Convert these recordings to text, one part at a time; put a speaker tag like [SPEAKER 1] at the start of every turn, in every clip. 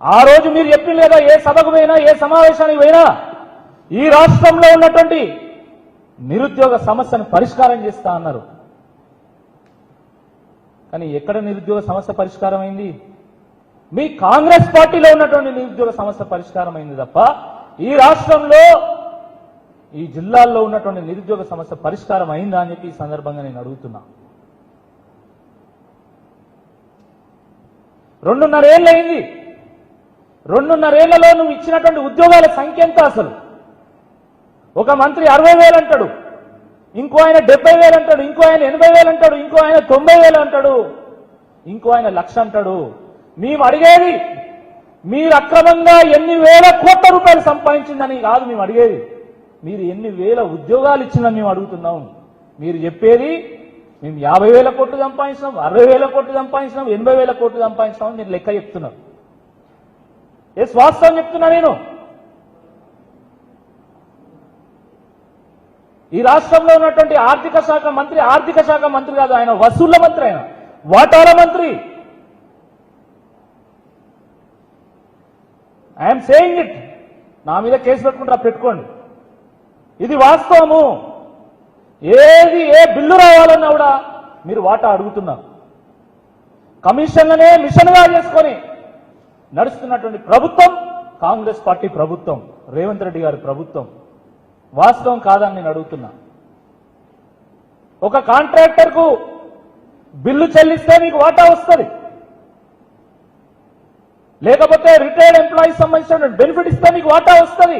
[SPEAKER 1] ఆ రోజు మీరు చెప్పింది కదా, ఏ సభకు పోయినా ఏ సమావేశానికి పోయినా ఈ రాష్ట్రంలో ఉన్నటువంటి నిరుద్యోగ సమస్యను పరిష్కారం చేస్తా అన్నారు. కానీ ఎక్కడ నిరుద్యోగ సమస్య పరిష్కారం అయింది? మీ కాంగ్రెస్ పార్టీలో ఉన్నటువంటి నిరుద్యోగ సమస్య పరిష్కారం అయింది తప్ప ఈ రాష్ట్రంలో ఈ జిల్లాల్లో ఉన్నటువంటి నిరుద్యోగ సమస్య పరిష్కారం అయిందా అని చెప్పి ఈ సందర్భంగా నేను అడుగుతున్నా. 2.5 ఏళ్ళు అయింది. 2.5 ఏళ్లలో నువ్వు ఇచ్చినటువంటి ఉద్యోగాల సంఖ్య ఎంత? అసలు ఒక మంత్రి 60,000 అంటాడు, ఇంకో ఆయన 70,000 అంటాడు, ఇంకో ఆయన 80,000 అంటాడు, ఇంకో ఆయన 90,000 అంటాడు, ఇంకో ఆయన 1,00,000 అంటాడు. మేము అడిగేది మీరు అక్రమంగా ఎన్ని వేల కోట్ల రూపాయలు సంపాదించిందని కాదు మేము అడిగేది, మీరు ఎన్ని వేల ఉద్యోగాలు ఇచ్చిందని మేము అడుగుతున్నాం. మీరు చెప్పేది మేము 50,000 కోట్లు సంపాదించినాం, 60,000 కోట్లు సంపాదించినాం, 80,000 కోట్లు సంపాదించినాం మీరు లెక్క చెప్తున్నారు. ఏ వాస్తవం చెప్తున్నా నేను. ఈ రాష్ట్రంలో ఉన్నటువంటి ఆర్థిక శాఖ మంత్రి కాదు, ఆయన వసూళ్ల మంత్రి, ఆయన వాటాల మంత్రి. I'm saying it. నా మీద కేసు పెట్టుకోండి. ఇది వాస్తవము. ఏ బిల్లు రావాలన్నా కూడా మీరు వాటా అడుగుతున్నారు. కమిషన్లనే మిషన్గా చేసుకొని నడుస్తున్నటువంటి ప్రభుత్వం కాంగ్రెస్ పార్టీ ప్రభుత్వం, రేవంత్ రెడ్డి గారి ప్రభుత్వం. వాస్తవం కాదని నేను అడుగుతున్నా. ఒక కాంట్రాక్టర్కు బిల్లు చెల్లిస్తే మీకు వాటా వస్తుంది, లేకపోతే రిటైర్డ్ ఎంప్లాయీస్ సంబంధించిన బెనిఫిట్ ఇస్తే మీకు వాటా వస్తుంది.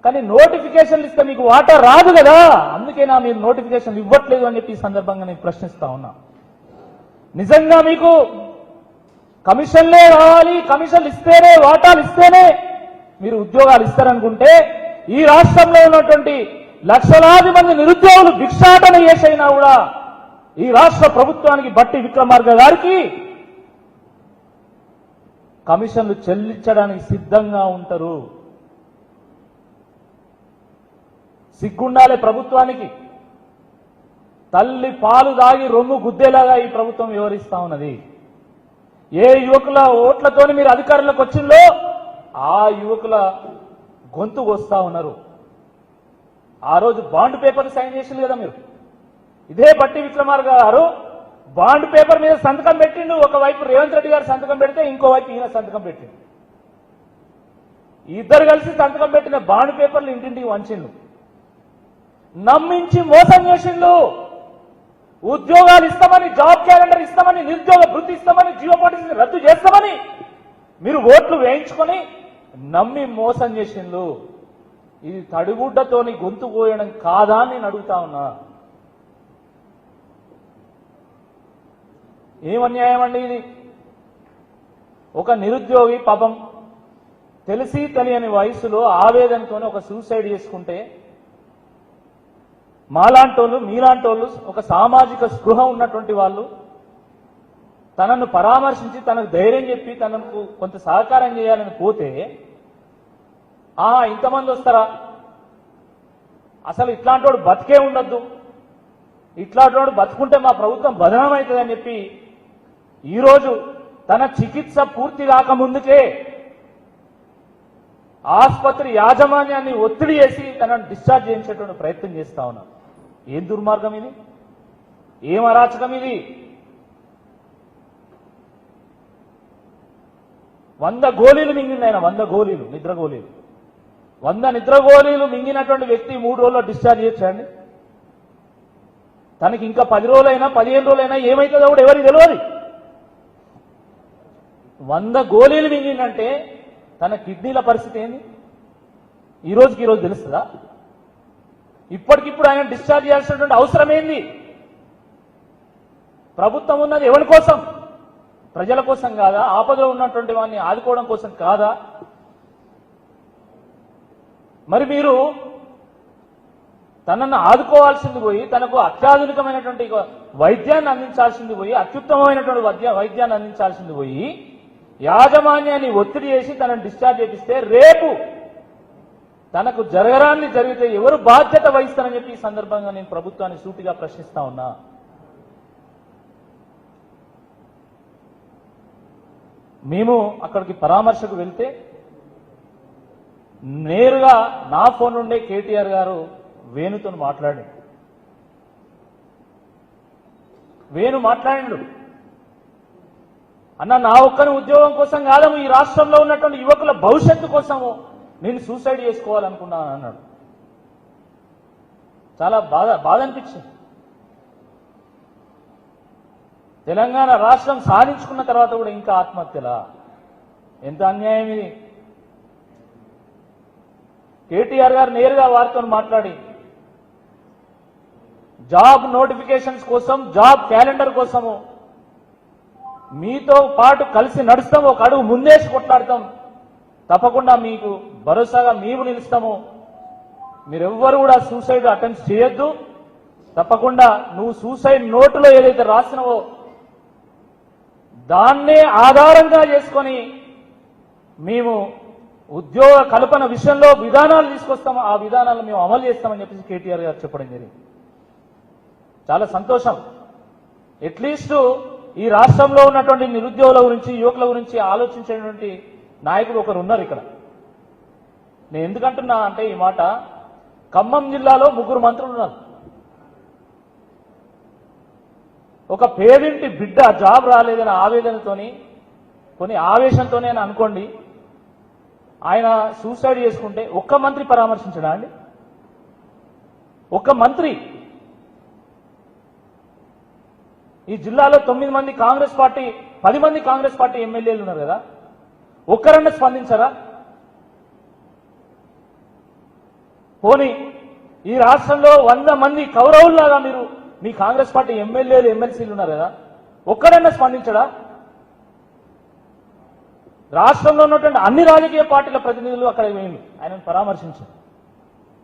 [SPEAKER 1] కానీ నోటిఫికేషన్లు ఇస్తే మీకు వాటా రాదు కదా. అందుకేనా మీరు నోటిఫికేషన్లు ఇవ్వట్లేదు అని చెప్పి ఈ సందర్భంగా నేను ప్రశ్నిస్తా ఉన్నా. నిజంగా మీకు కమిషన్లే రావాలి, కమిషన్లు ఇస్తేనే వాటాలు ఇస్తేనే మీరు ఉద్యోగాలు ఇస్తారనుకుంటే ఈ రాష్ట్రంలో ఉన్నటువంటి లక్షలాది మంది నిరుద్యోగులు భిక్షాటన చేసైనా కూడా ఈ రాష్ట్ర ప్రభుత్వానికి బట్టి విక్రమార్క గారికి కమిషన్లు చెల్లించడానికి సిద్ధంగా ఉంటారు. సిగ్గుండాలే ప్రభుత్వానికి. తల్లి పాలు దాగి రొమ్ము గుద్దేలాగా ఈ ప్రభుత్వం వివరిస్తా ఉన్నది. ఏ యువకుల ఓట్లతోని మీరు అధికారంలోకి వచ్చిందో ఆ యువకుల గొంతు వస్తా ఉన్నారు. ఆ రోజు బాండ్ పేపర్ సైన్ చేసింది కదా మీరు. ఇదే బట్టి విక్రమార్క గారు బాండ్ పేపర్ మీద సంతకం పెట్టిండు. ఒకవైపు రేవంత్ రెడ్డి గారు సంతకం పెడితే ఇంకోవైపు ఈయన సంతకం పెట్టిండు. ఇద్దరు కలిసి సంతకం పెట్టిన బాండ్ పేపర్లు ఇంటింటికి వంచిండు. నమ్మించి మోసం చేసిండు. ఉద్యోగాలు ఇస్తామని, జాబ్ క్యాలెండర్ ఇస్తామని, నిరుద్యోగ భృతి ఇస్తామని, జియో పాలిసీని రద్దు చేస్తామని మీరు ఓట్లు వేయించుకొని నమ్మి మోసం చేసిండు. ఇది తడిగుడ్డతోని గొంతు కోయడం కాదా అని నేను అడుగుతా ఉన్నా. ఏం అన్యాయం అండి ఇది? ఒక నిరుద్యోగి పాపం తెలిసి తెలియని వయసులో ఆవేదనతోనే ఒక సూసైడ్ చేసుకుంటే మాలాంటోళ్ళు, మీలాంటోళ్ళు, ఒక సామాజిక స్పృహ ఉన్నటువంటి వాళ్ళు తనను పరామర్శించి తనకు ధైర్యం చెప్పి తనకు కొంత సహకారం చేయాలని పోతే ఇంతమంది వస్తారా? అసలు ఇట్లాంటోడు బతికే ఉండొద్దు, ఇట్లాంటోడు బతుకుంటే మా ప్రభుత్వం బదనం అవుతుందని చెప్పి ఈరోజు తన చికిత్స పూర్తి కాకముందుకే ఆసుపత్రి యాజమాన్యాన్ని ఒత్తిడి చేసి తనను డిశ్చార్జ్ చేయించేటువంటి ప్రయత్నం చేస్తా ఉన్నారు. ఏం దుర్మార్గం ఇది? ఏం అరాచకం ఇది? 100 గోళీలు మింగింది ఆయన. 100 గోళీలు, నిద్ర గోళీలు. 100 నిద్ర గోళీలు మింగినటువంటి వ్యక్తి 3 రోజుల్లో డిశ్చార్జ్ చేయొచ్చండి. తనకి ఇంకా 10 రోజులైనా 15 రోజులైనా ఏమైతుందో కూడా ఎవరికి తెలియదు. 100 గోళీలు మింగిందంటే తన కిడ్నీల పరిస్థితి ఏంది? ఈ రోజు తెలుస్తుందా? ఇప్పటికిప్పుడు ఆయన డిశ్చార్జ్ చేయాల్సినటువంటి అవసరం ఏంది? ప్రభుత్వం ఉన్నది ఎవరి కోసం? ప్రజల కోసం కాదా? ఆపదలో ఉన్నటువంటి వాడిని ఆదుకోవడం కోసం కాదా? మరి మీరు తనను ఆదుకోవాల్సింది పోయి, తనకు అత్యాధునికమైనటువంటి వైద్యాన్ని అందించాల్సింది పోయి, అత్యుత్తమమైనటువంటి వైద్యాన్ని అందించాల్సింది పోయి యాజమాన్యాన్ని ఒత్తిడి చేసి తనను డిశ్చార్జ్ చేపిస్తే రేపు తనకు జరగరాన్ని జరిగితే ఎవరు బాధ్యత వహిస్తారని చెప్పి ఈ సందర్భంగా నేను ప్రభుత్వాన్ని సూటిగా ప్రశ్నిస్తా ఉన్నా. మేము అక్కడికి పరామర్శకు వెళ్తే నేరుగా నా ఫోన్ నుండే కేటీఆర్ గారు వేణుతో మాట్లాడాడు. వేణు మాట్లాడిండు, అన్న నా ఒక్కని ఉద్యోగం కోసం కాదము, ఈ రాష్ట్రంలో ఉన్నటువంటి యువకుల భవిష్యత్తు కోసము నేను సూసైడ్ చేసుకోవాలనుకున్నాను అన్నాడు. చాలా బాధ అనిపించింది. తెలంగాణ రాష్ట్రం సాధించుకున్న తర్వాత కూడా ఇంకా ఆత్మహత్యలా? ఎంత అన్యాయం ఇది. కేటీఆర్ గారు నేరుగా వారితో మాట్లాడి జాబ్ నోటిఫికేషన్స్ కోసం, జాబ్ క్యాలెండర్ కోసము మీతో పాటు కలిసి నడుస్తాం, ఒక అడుగు ముందేసి కొట్లాడతాం, తప్పకుండా మీకు భరోసాగా మేము నిలుస్తాము, మీరెవ్వరు కూడా సూసైడ్ అటెంప్ట్ చేయొద్దు, తప్పకుండా నువ్వు సూసైడ్ నోటులో ఏదైతే రాసినవో దాన్నే ఆధారంగా చేసుకొని మేము ఉద్యోగ కల్పన విషయంలో విధానాలు తీసుకొస్తాము, ఆ విధానాలను మేము అమలు చేస్తామని చెప్పేసి కేటీఆర్ గారు చెప్పడం జరిగింది. చాలా సంతోషం. అట్లీస్ట్ ఈ రాష్ట్రంలో ఉన్నటువంటి నిరుద్యోగుల గురించి, యువకుల గురించి ఆలోచించేటువంటి నాయకుడు ఒకరు ఉన్నారు ఇక్కడ. నేను ఎందుకంటున్నా అంటే ఈ మాట, ఖమ్మం జిల్లాలో 3 మంత్రులు ఉన్నారు. ఒక పేదింటి బిడ్డ జాబ్ రాలేదనే ఆవేదనతోని, కొన్ని ఆవేశంతోనే అని అనుకోండి, ఆయన సూసైడ్ చేసుకుంటే ఒక్క మంత్రి పరామర్శించడా అండి? ఒక్క మంత్రి. ఈ జిల్లాలో 9 మంది కాంగ్రెస్ పార్టీ, 10 మంది కాంగ్రెస్ పార్టీ ఎమ్మెల్యేలు ఉన్నారు కదా, ఒక్కరన్నా స్పందించరా? పోనీ ఈ రాష్ట్రంలో 100 మంది కౌరవుల్లాగా మీరు మీ కాంగ్రెస్ పార్టీ ఎమ్మెల్యేలు, ఎమ్మెల్సీలు ఉన్నారు కదా, ఒక్కడన్నా స్పందించడా? రాష్ట్రంలో ఉన్నటువంటి అన్ని రాజకీయ పార్టీల ప్రతినిధులు అక్కడ వేయండి, ఆయనను పరామర్శించారు.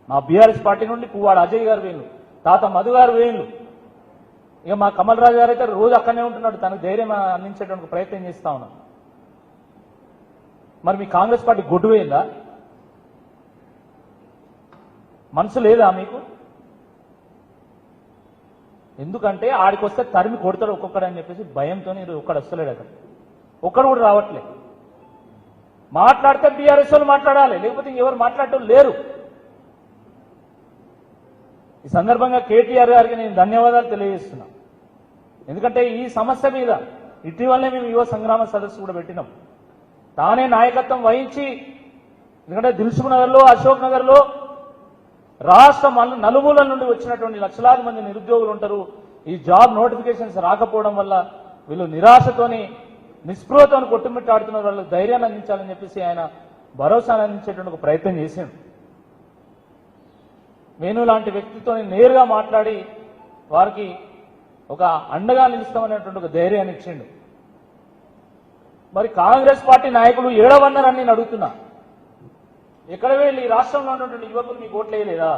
[SPEAKER 1] మా బీఆర్ఎస్ పార్టీ నుండి పువ్వాడ అజయ్ గారు వేయండు, తాత మధు గారు వేయండు, ఇక మా కమల్ రాజు గారు అయితే రోజు అక్కడనే ఉంటున్నాడు, తనకు ధైర్యం అందించేటువంటి ప్రయత్నం చేస్తా ఉన్నాం. మరి మీ కాంగ్రెస్ పార్టీ గొడ్డు వేయిందా? మనసు లేదా మీకు? ఎందుకంటే ఆడికి వస్తే తరిమి కొడతాడు ఒక్కొక్కడు అని చెప్పేసి భయంతో ఒక్కడు వస్తలేడు, అక్కడ ఒక్కడు కూడా రావట్లేదు. మాట్లాడితే బీఆర్ఎస్ వాళ్ళు మాట్లాడాలి, లేకపోతే ఎవరు మాట్లాడటం లేరు. ఈ సందర్భంగా కేటీఆర్ గారికి నేను ధన్యవాదాలు తెలియజేస్తున్నా. ఎందుకంటే ఈ సమస్య మీద ఇటీవలనే మేము యువ సంగ్రామ సదస్సు కూడా పెట్టినాం. తానే నాయకత్వం వహించి, ఎందుకంటే దిల్సుఖ్ నగర్లో, అశోక్ నగర్లో రాష్ట్ర నలుమూలల నుండి వచ్చినటువంటి లక్షలాది మంది నిరుద్యోగులు ఉంటారు. ఈ జాబ్ నోటిఫికేషన్స్ రాకపోవడం వల్ల వీళ్ళు నిరాశతోని, నిస్పృహతో కొట్టుమిట్టాడుతున్నారు. వాళ్ళకి ధైర్యాన్ని అందించాలని చెప్పేసి ఆయన భరోసాను అందించేటువంటి ఒక ప్రయత్నం చేశాడు. వేణు లాంటి వ్యక్తితో నేరుగా మాట్లాడి వారికి ఒక అండగా నిలుస్తామనేటువంటి ఒక ధైర్యాన్ని ఇచ్చిండు. మరి కాంగ్రెస్ పార్టీ నాయకులు ఏడవన్నారని నేను అడుగుతున్నా. ఎక్కడ వెళ్ళి ఈ రాష్ట్రంలో ఉన్నటువంటి యువకులు మీకు ఓట్లు వేయలేదా?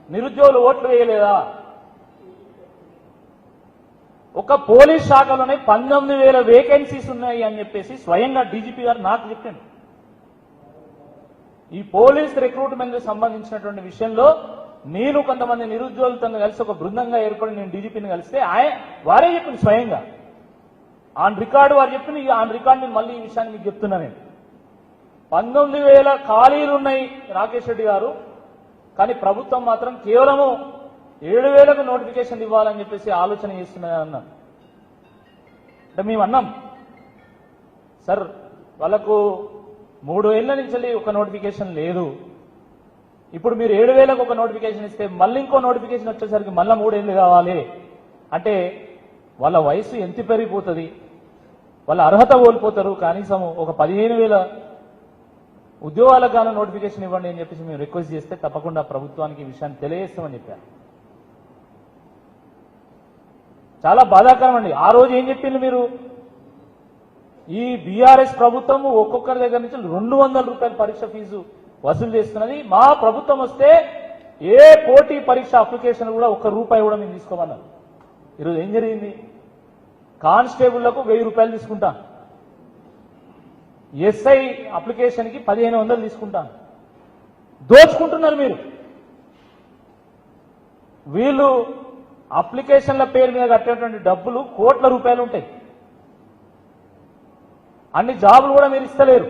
[SPEAKER 1] నిరుద్యోగులు ఓట్లు వేయలేదా? ఒక పోలీస్ శాఖలోనే 19,000 వేకెన్సీస్ ఉన్నాయి అని చెప్పేసి స్వయంగా డీజీపీ గారు నాకు చెప్పాను. ఈ పోలీస్ రిక్రూట్మెంట్ సంబంధించినటువంటి విషయంలో నేను కొంతమంది నిరుద్యోగులతో కలిసి ఒక బృందంగా ఏర్పడి నేను డీజీపీని కలిస్తే వారే చెప్పింది స్వయంగా, ఆన్ రికార్డు వారు చెప్పింది. ఆన్ రికార్డు నేను మళ్ళీ ఈ విషయాన్ని మీకు చెప్తున్నా. నేను 19,000 ఖాళీలు ఉన్నాయి రాకేష్ రెడ్డి గారు, కానీ ప్రభుత్వం మాత్రం కేవలము 7,000కు నోటిఫికేషన్ ఇవ్వాలని చెప్పేసి ఆలోచన చేస్తున్నది అన్నాం. అంటే మేము అన్నాం, సార్ వాళ్ళకు 3 ఏళ్ల నుంచి ఒక నోటిఫికేషన్ లేదు, ఇప్పుడు మీరు 7,000కు ఒక నోటిఫికేషన్ ఇస్తే మళ్ళీ ఇంకో నోటిఫికేషన్ వచ్చేసరికి మళ్ళీ 3 ఏళ్ళు కావాలి అంటే వాళ్ళ వయసు ఎంత పెరిగిపోతుంది, వాళ్ళ అర్హత కోల్పోతారు. కనీసం ఒక 15,000 ఉద్యోగాలకు గాను నోటిఫికేషన్ ఇవ్వండి అని చెప్పేసి మేము రిక్వెస్ట్ చేస్తే తప్పకుండా ప్రభుత్వానికి ఈ విషయాన్ని తెలియజేస్తామని చెప్పారు. చాలా బాధాకరం అండి. ఆ రోజు ఏం చెప్పింది మీరు? ఈ బీఆర్ఎస్ ప్రభుత్వం ఒక్కొక్కరి దగ్గర నుంచి 200 రూపాయల పరీక్ష ఫీజు వసూలు చేస్తున్నది. మా ప్రభుత్వం వస్తే ఏ పోటీ పరీక్ష అప్లికేషన్ కూడా ₹1 కూడా మేము తీసుకోమన్నారు. ఈరోజు ఏం జరిగింది? కానిస్టేబుళ్లకు 1000 రూపాయలు తీసుకుంటాం, ఎస్ఐ అప్లికేషన్ కి 1500 తీసుకుంటాను. దోచుకుంటున్నారు మీరు. వీళ్ళు అప్లికేషన్ల పేరు మీద కట్టేటువంటి డబ్బులు కోట్ల రూపాయలు ఉంటాయి. అన్ని జాబులు కూడా మీరు ఇస్తలేరు.